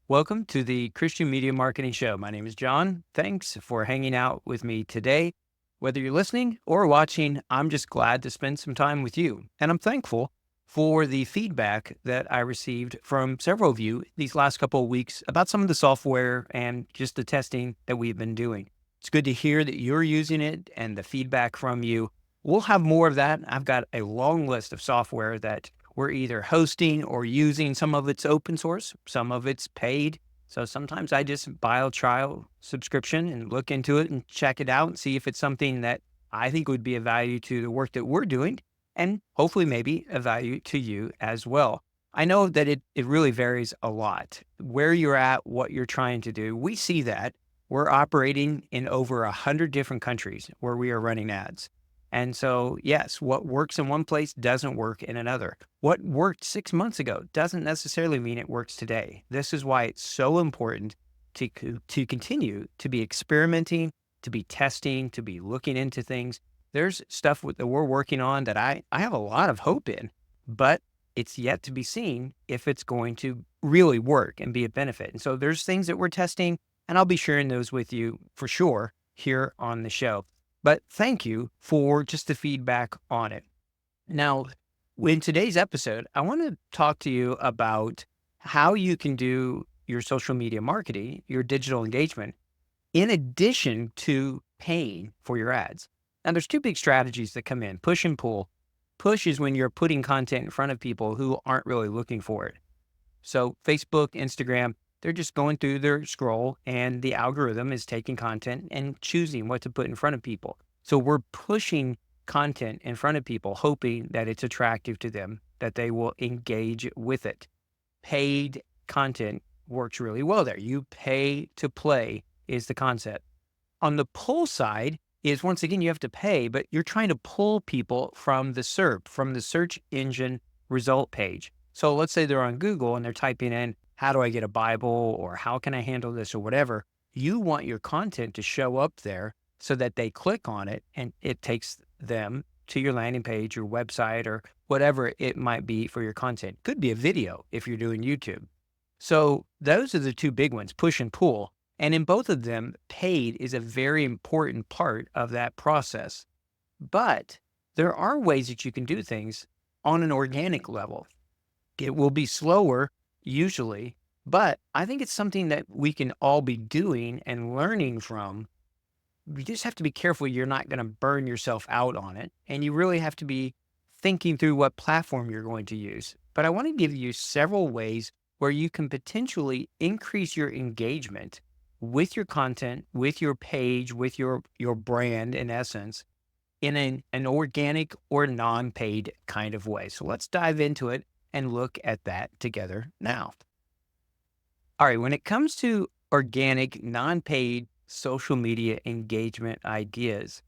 Welcome to the Christian Media Marketing Show. My name is John. Thanks for hanging out with me today. Whether you're listening or watching, I'm just glad to spend some time with you. And I'm thankful for the feedback that I received from several of you these last couple of weeks about some of the software and just the testing that we've been doing. It's good to hear that you're using it and the feedback from you. We'll have more of that. I've got a long list of software that we're either hosting or using. Some of it's open source, some of it's paid. So sometimes I just buy a trial subscription and look into it and check it out and see if it's something that I think would be of value to the work that we're doing and hopefully maybe a value to you as well. I know that it really varies a lot where you're at, what you're trying to do. We see that we're operating in over 100 different countries where we are running ads. And so, yes, what works in one place doesn't work in another. What worked 6 months ago doesn't necessarily mean it works today. This is why it's so important to continue to be experimenting, to be testing, to be looking into things. There's stuff that we're working on that I have a lot of hope in, but it's yet to be seen if it's going to really work and be a benefit. And so there's things that we're testing, and I'll be sharing those with you for sure here on the show. But thank you for just the feedback on it. Now, in today's episode, I want to talk to you about how you can do your social media marketing, your digital engagement, in addition to paying for your ads. Now, there's two big strategies that come in, push and pull. Push is when you're putting content in front of people who aren't really looking for it. So Facebook, Instagram, they're just going through their scroll and the algorithm is taking content and choosing what to put in front of people. So we're pushing content in front of people, hoping that it's attractive to them, that they will engage with it. Paid content works really well there. You pay to play is the concept. On the pull side is once again, you have to pay, but you're trying to pull people from the SERP, from the search engine result page. So let's say they're on Google and they're typing in, how do I get a Bible or how can I handle this or whatever? You want your content to show up there so that they click on it and it takes them to your landing page, your website, or whatever it might be for your content. Could be a video if you're doing YouTube. So those are the two big ones, push and pull. And in both of them, paid is a very important part of that process. But there are ways that you can do things on an organic level. It will be slower usually, but I think it's something that we can all be doing and learning from. You just have to be careful you're not going to burn yourself out on it. And you really have to be thinking through what platform you're going to use. But I want to give you several ways where you can potentially increase your engagement with your content, with your page, with your brand in essence, in an organic or non-paid kind of way. So let's dive into it and look at that together now. All right, when it comes to organic, non-paid social media engagement ideas,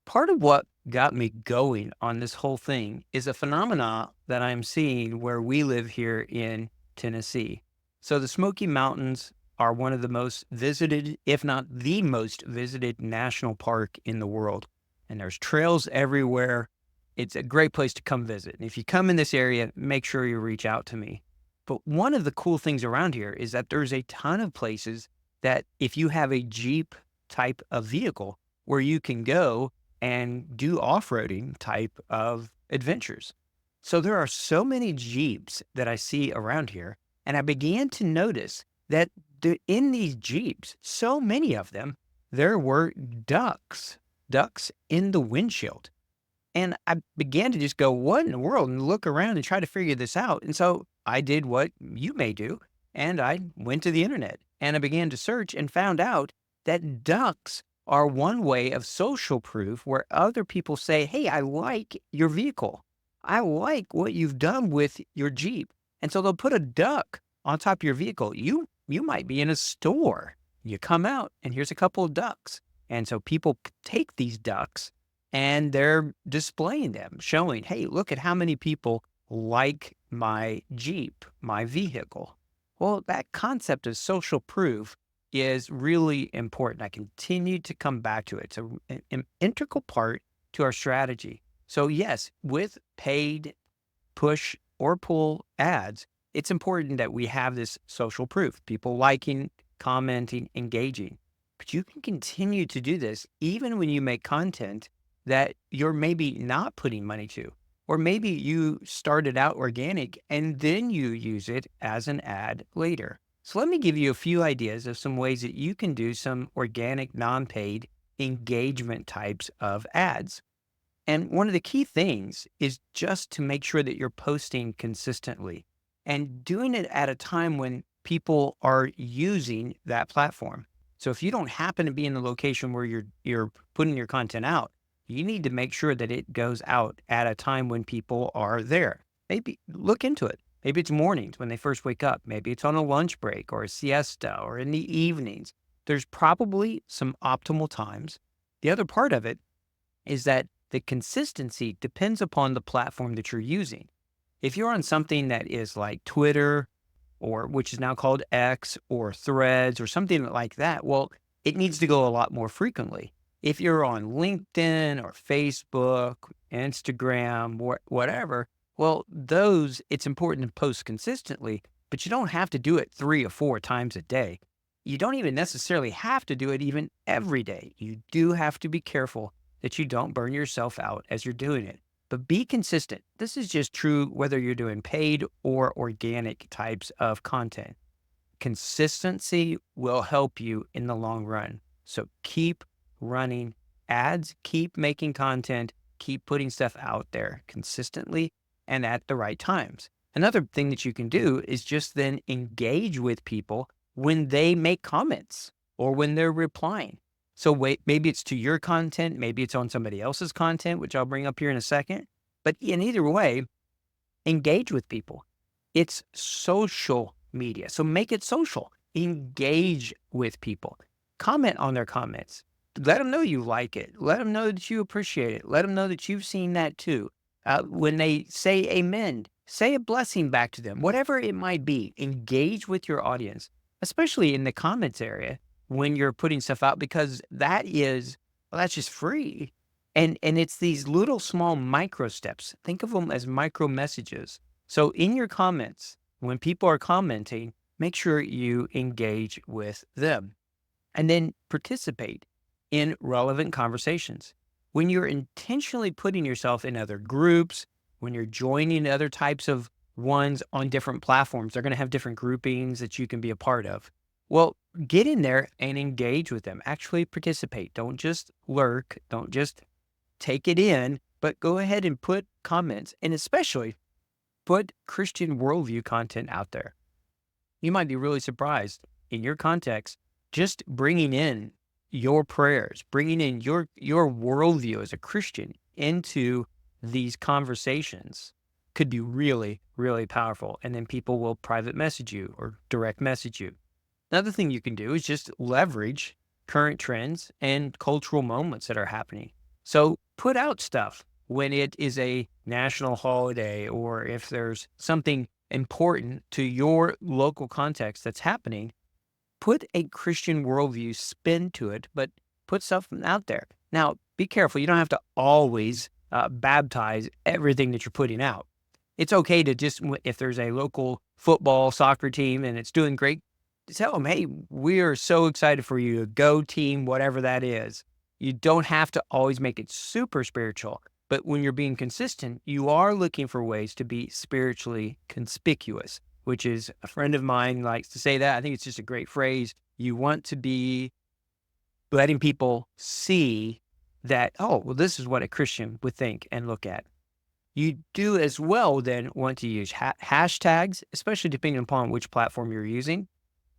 part of what got me going on this whole thing is a phenomena that I'm seeing where we live here in Tennessee. So the Smoky Mountains are one of the most visited, if not the most visited national park in the world. And there's trails everywhere. It's a great place to come visit. And if you come in this area, make sure you reach out to me. But one of the cool things around here is that there's a ton of places that if you have a Jeep type of vehicle where you can go and do off-roading type of adventures. So there are so many Jeeps that I see around here. And I began to notice that in these Jeeps, so many of them, there were ducks in the windshield. And I began to just go, what in the world? And look around and try to figure this out. And so I did what you may do. And I went to the internet and I began to search and found out that ducks are one way of social proof where other people say, hey, I like your vehicle. I like what you've done with your Jeep. And so they'll put a duck on top of your vehicle. You might be in a store. You come out and here's a couple of ducks. And so people take these ducks and they're displaying them, showing, hey, look at how many people like my Jeep, my vehicle. Well, that concept of social proof is really important. I continue to come back to it. It's an integral part to our strategy. So yes, with paid push or pull ads, it's important that we have this social proof, people liking, commenting, engaging. But you can continue to do this even when you make content that you're maybe not putting money to. Or maybe you started out organic and then you use it as an ad later. So let me give you a few ideas of some ways that you can do some organic, non-paid engagement types of ads. And one of the key things is just to make sure that you're posting consistently and doing it at a time when people are using that platform. So if you don't happen to be in the location where you're putting your content out, you need to make sure that it goes out at a time when people are there. Maybe look into it. Maybe it's mornings when they first wake up. Maybe it's on a lunch break or a siesta or in the evenings. There's probably some optimal times. The other part of it is that the consistency depends upon the platform that you're using. If you're on something that is like Twitter, or which is now called X, or Threads or something like that, well, it needs to go a lot more frequently. If you're on LinkedIn or Facebook, Instagram, or whatever, well, those, it's important to post consistently, but you don't have to do it 3 or 4 times a day. You don't even necessarily have to do it even every day. You do have to be careful that you don't burn yourself out as you're doing it. But be consistent. This is just true whether you're doing paid or organic types of content. Consistency will help you in the long run. So keep running ads, keep making content, keep putting stuff out there consistently and at the right times. Another thing that you can do is just then engage with people when they make comments or when they're replying. So wait, maybe it's to your content, maybe it's on somebody else's content, which I'll bring up here in a second. But in either way, engage with people. It's social media. So make it social. Engage with people. Comment on their comments. Let them know you like it. Let them know that you appreciate it. Let them know that you've seen that too. When they say amen, say a blessing back to them. Whatever it might be, engage with your audience, especially in the comments area when you're putting stuff out, because that is, well, that's just free. And it's these little small micro steps. Think of them as micro messages. So in your comments, when people are commenting, make sure you engage with them and then participate in relevant conversations. When you're intentionally putting yourself in other groups, when you're joining other types of ones on different platforms, they're going to have different groupings that you can be a part of. Well, get in there and engage with them. Actually participate. Don't just lurk. Don't just take it in, but go ahead and put comments and especially put Christian worldview content out there. You might be really surprised in your context, just bringing in your prayers, bringing in your worldview as a Christian into these conversations could be really, really powerful. And then people will private message you or direct message you. Another thing you can do is just leverage current trends and cultural moments that are happening. So put out stuff when it is a national holiday or if there's something important to your local context that's happening. Put a Christian worldview spin to it, but put stuff out there. Now, be careful. You don't have to always baptize everything that you're putting out. It's okay to just, if there's a local football, soccer team and it's doing great, tell them, hey, we are so excited for you. Go team, whatever that is. You don't have to always make it super spiritual, but when you're being consistent, you are looking for ways to be spiritually conspicuous, which is a friend of mine likes to say that. I think it's just a great phrase. You want to be letting people see that, oh, well, this is what a Christian would think and look at. You do as well then want to use hashtags, especially depending upon which platform you're using.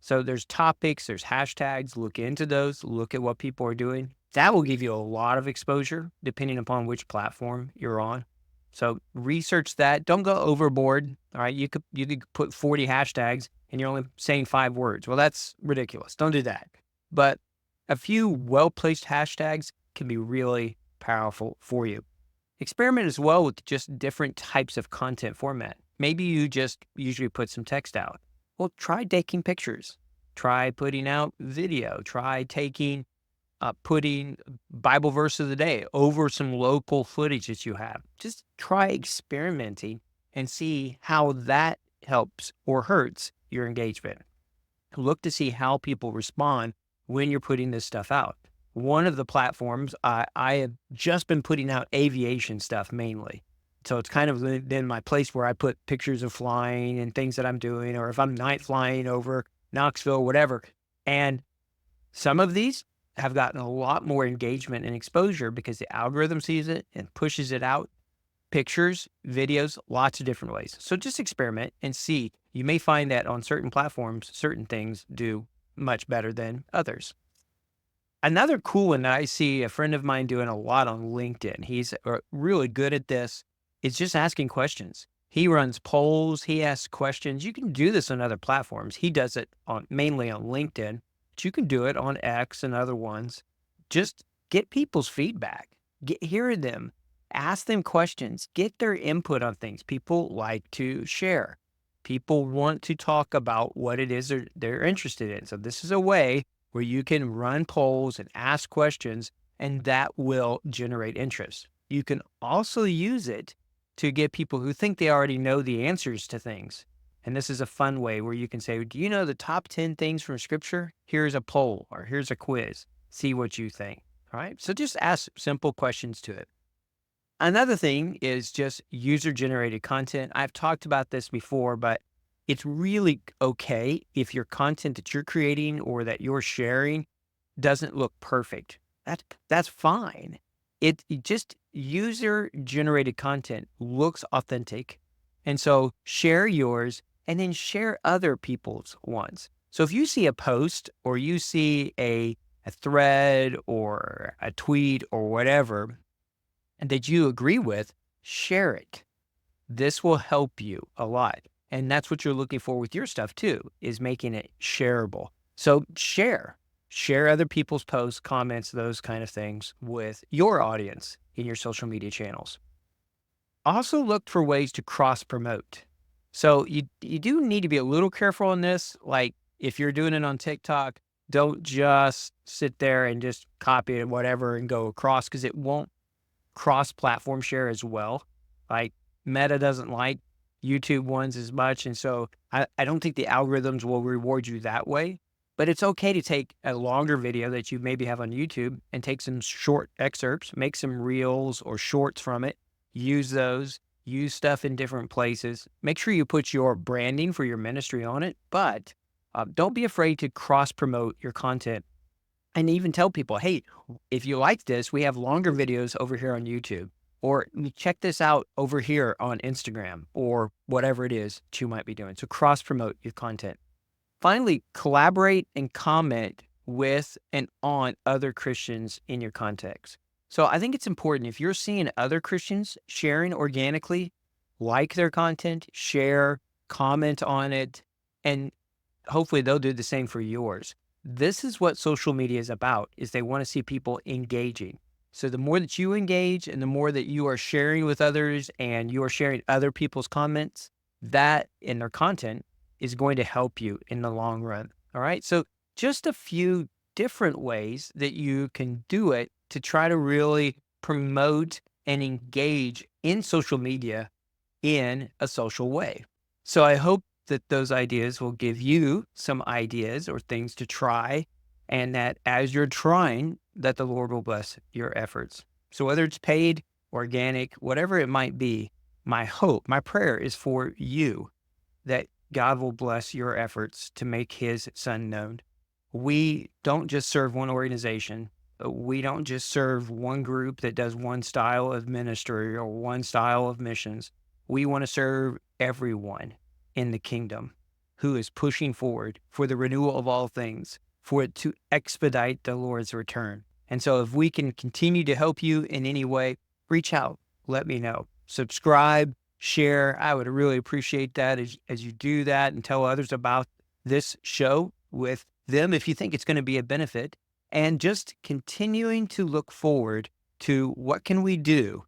So there's topics, there's hashtags, look into those, look at what people are doing. That will give you a lot of exposure depending upon which platform you're on. So research that. Don't go overboard. All right. You could put 40 hashtags and you're only saying 5 words. Well, that's ridiculous. Don't do that. But a few well-placed hashtags can be really powerful for you. Experiment as well with just different types of content format. Maybe you just usually put some text out. Well, try taking pictures. Try putting out video. Try putting Bible verse of the day over some local footage that you have. Just try experimenting and see how that helps or hurts your engagement. Look to see how people respond when you're putting this stuff out. One of the platforms, I have just been putting out aviation stuff mainly. So it's kind of been my place where I put pictures of flying and things that I'm doing, or if I'm night flying over Knoxville, whatever. And some of these have gotten a lot more engagement and exposure because the algorithm sees it and pushes it out. Pictures, videos, lots of different ways. So just experiment and see. You may find that on certain platforms, certain things do much better than others. Another cool one that I see a friend of mine doing a lot on LinkedIn, he's really good at this, is just asking questions. He runs polls, he asks questions. You can do this on other platforms. He does it mainly on LinkedIn, but you can do it on X and other ones. Just get people's feedback, hear them, ask them questions, get their input on things. People like to share. People want to talk about what it is they're interested in. So this is a way where you can run polls and ask questions, and that will generate interest. You can also use it to get people who think they already know the answers to things. And this is a fun way where you can say, do you know the top 10 things from scripture? Here's a poll or here's a quiz. See what you think. All right. So just ask simple questions to it. Another thing is just user-generated content. I've talked about this before, but it's really okay if your content that you're creating or that you're sharing doesn't look perfect. That's fine. It just user-generated content looks authentic. And so share yours and then share other people's ones. So if you see a post or you see a thread or a tweet or whatever, and that you agree with, share it. This will help you a lot. And that's what you're looking for with your stuff too, is making it shareable. So share other people's posts, comments, those kind of things with your audience in your social media channels. Also look for ways to cross promote. So you do need to be a little careful on this. Like if you're doing it on TikTok, don't just sit there and just copy it, whatever, and go across, because it won't cross-platform share as well. Like Meta doesn't like YouTube ones as much. And so I don't think the algorithms will reward you that way. But it's okay to take a longer video that you maybe have on YouTube and take some short excerpts, make some reels or shorts from it, use those, use stuff in different places. Make sure you put your branding for your ministry on it, but don't be afraid to cross-promote your content. And even tell people, hey, if you like this, we have longer videos over here on YouTube, or check this out over here on Instagram, or whatever it is that you might be doing. So cross-promote your content. Finally, collaborate and comment with and on other Christians in your context. So I think it's important if you're seeing other Christians sharing organically, like their content, share, comment on it, and hopefully they'll do the same for yours. This is what social media is about, is they want to see people engaging. So the more that you engage and the more that you are sharing with others and you are sharing other people's comments, that in their content is going to help you in the long run. All right. So just a few different ways that you can do it to try to really promote and engage in social media in a social way. So I hope that those ideas will give you some ideas or things to try, and that as you're trying, that the Lord will bless your efforts. So whether it's paid, organic, whatever it might be, my hope, my prayer is for you that God will bless your efforts to make his son known. We don't just serve one organization. We don't just serve one group that does one style of ministry or one style of missions. We want to serve everyone in the kingdom who is pushing forward for the renewal of all things, for it to expedite the Lord's return. And so if we can continue to help you in any way, reach out, let me know. Subscribe, share. I would really appreciate that as you do that, and tell others about this show with them if you think it's going to be a benefit. And just continuing to look forward to what can we do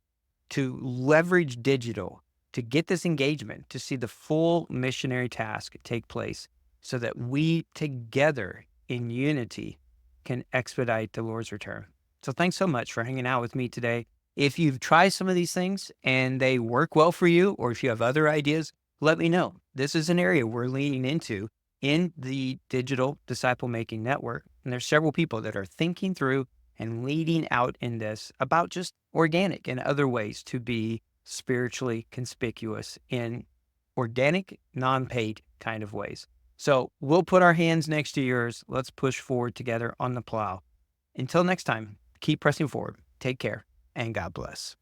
to leverage digital to get this engagement, to see the full missionary task take place, so that we together in unity can expedite the Lord's return. So thanks so much for hanging out with me today. If you've tried some of these things and they work well for you, or if you have other ideas, let me know. this is an area we're leaning into in the Digital Disciple Making Network. And there's several people that are thinking through and leading out in this about just organic and other ways to be spiritually conspicuous in organic, non-paid kind of ways. So we'll put our hands next to yours. Let's push forward together on the plow. Until next time, keep pressing forward. Take care and God bless.